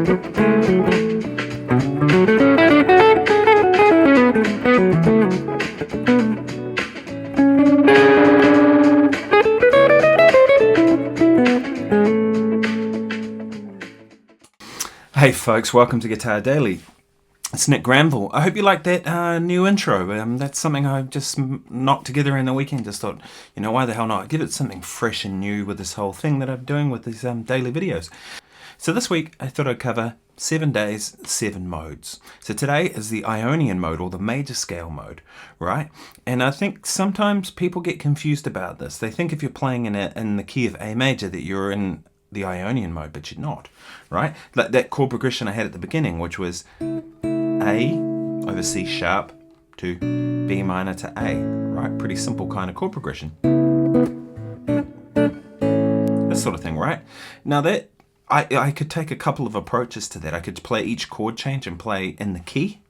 Hey folks, welcome to Guitar Daily. It's Nick Granville. I hope you like that new intro. That's something I just knocked together in the weekend. Just thought, why the hell not? Give it something fresh and new with this whole thing that I'm doing with these daily videos. So this week I thought I'd cover 7 days, 7 modes. So today is the Ionian mode, or the major scale mode, right? And I think sometimes people get confused about this. They think if you're playing in the key of A major that you're in the Ionian mode, but you're not, right? That chord progression I had at the beginning, which was A over C sharp to B minor to A, right? Pretty simple kind of chord progression. This sort of thing, right? Now that I could take a couple of approaches to that. I could play each chord change and play in the key,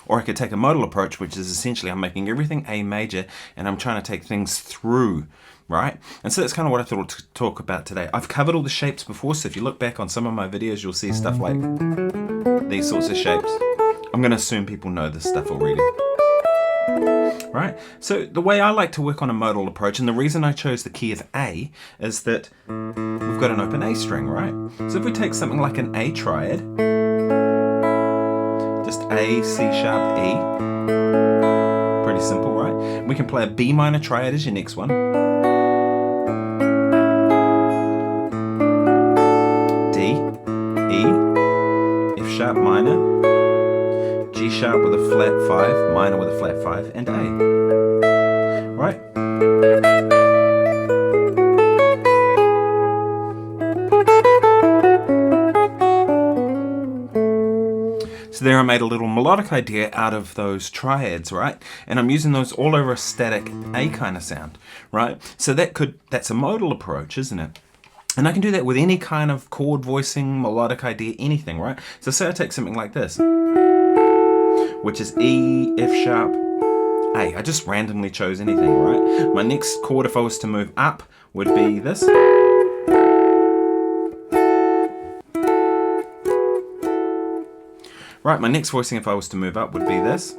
or I could take a modal approach, which is essentially I'm making everything A major and I'm trying to take things through, right? And so that's kind of what I thought to talk about today. I've covered all the shapes before, so if you look back on some of my videos, you'll see stuff like these sorts of shapes. I'm going to assume people know this stuff already. Right? So the way I like to work on a modal approach, and the reason I chose the key of A, is that we've got an open A string, right? So if we take something like an A triad, just A, C sharp, E, pretty simple, right? We can play a B minor triad as your next one. D, E, F sharp minor, G sharp with a flat 5, minor with a flat 5, and A. Right? So there I made a little melodic idea out of those triads, right? And I'm using those all over a static A kind of sound, right? So that's a modal approach, isn't it? And I can do that with any kind of chord voicing, melodic idea, anything, right? So say I take something like this, which is E, F sharp, A. I just randomly chose anything, right? My next chord, if I was to move up, would be this. Right, my next voicing, if I was to move up, would be this.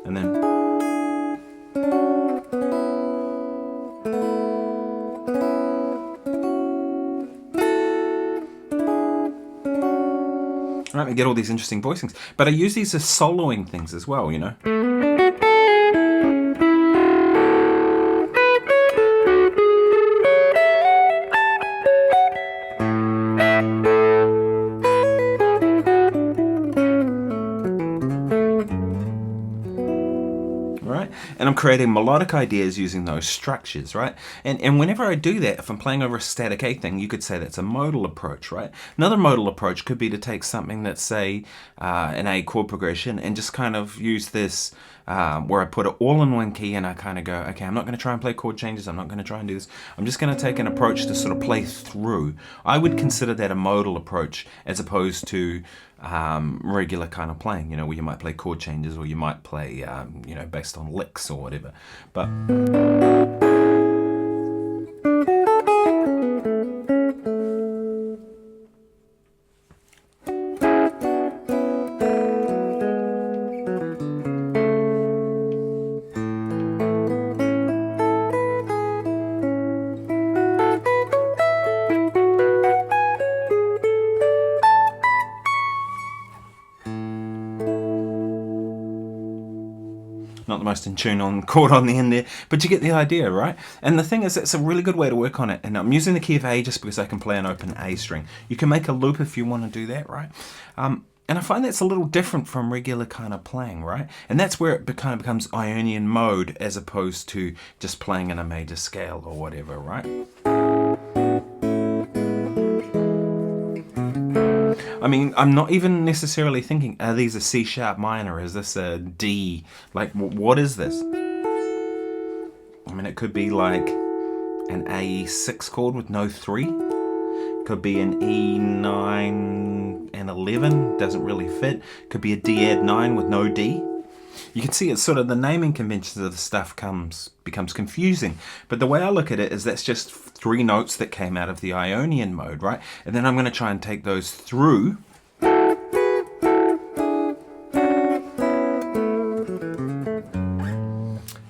And then. Right, we get all these interesting voicings. But I use these as soloing things as well, And I'm creating melodic ideas using those structures, right? And whenever I do that, if I'm playing over a static A thing, you could say that's a modal approach, right? Another modal approach could be to take something that's, say, an A chord progression and just kind of use this where I put it all in one key and I kind of go, okay, I'm not going to try and play chord changes. I'm not going to try and do this. I'm just going to take an approach to sort of play through. I would consider that a modal approach as opposed to regular kind of playing, where you might play chord changes or you might play, based on licks or whatever. But not the most in tune on chord on the end there, but you get the idea, right? And the thing is, it's a really good way to work on it. And I'm using the key of A just because I can play an open A string. You can make a loop if you want to do that, right? And I find that's a little different from regular kind of playing, right? And that's where it kind of becomes Ionian mode as opposed to just playing in a major scale or whatever, right? I mean, I'm not even necessarily thinking, are these a C sharp minor? Is this a D? Like, what is this? I mean, it could be like an A6 chord with no 3. Could be an E9 and 11, doesn't really fit. Could be a D add 9 with no D. you can see it's sort of the naming conventions of the stuff becomes confusing. But the way I look at it is that's just 3 notes that came out of the Ionian mode, right? And then I'm going to try and take those through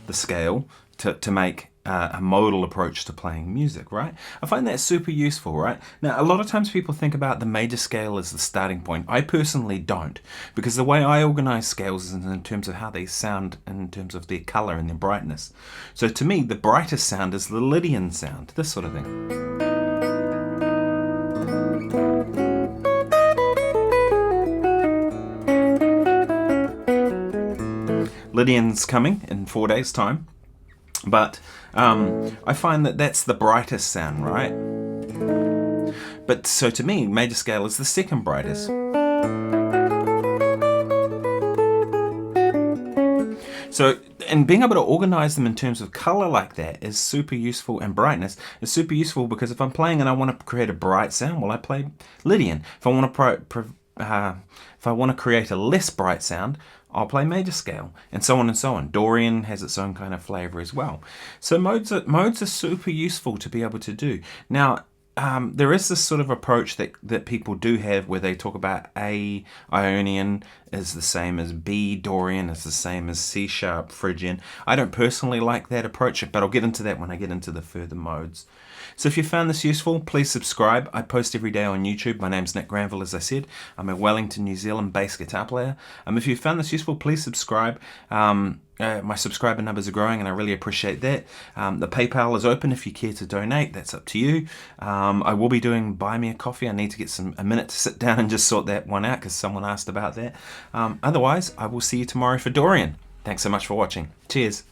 the scale to make a modal approach to playing music, right? I find that super useful, right? Now, a lot of times people think about the major scale as the starting point. I personally don't, because the way I organize scales is in terms of how they sound, in terms of their color and their brightness. So to me, the brightest sound is the Lydian sound, this sort of thing. Lydian's coming in 4 days' time. But I find that that's the brightest sound, right? But so to me, major scale is the second brightest. So, and being able to organize them in terms of color like that is super useful, and brightness is super useful, because if I'm playing and I want to create a bright sound, well, I play Lydian. If I want to create a less bright sound, I'll play major scale, and so on and so on. Dorian has its own kind of flavor as well. So modes are super useful to be able to do. Now, there is this sort of approach that people do have where they talk about A Ionian is the same as B Dorian is the same as C sharp Phrygian. I don't personally like that approach, but I'll get into that when I get into the further modes. So if you found this useful, please subscribe. I post every day on YouTube. My name's Nick Granville, as I said. I'm a Wellington, New Zealand based guitar player. If you found this useful, please subscribe. My subscriber numbers are growing, and I really appreciate that. The PayPal is open if you care to donate. That's up to you. I will be doing Buy Me a Coffee. I need to get a minute to sit down and just sort that one out, because someone asked about that. Otherwise, I will see you tomorrow for Dorian. Thanks so much for watching. Cheers.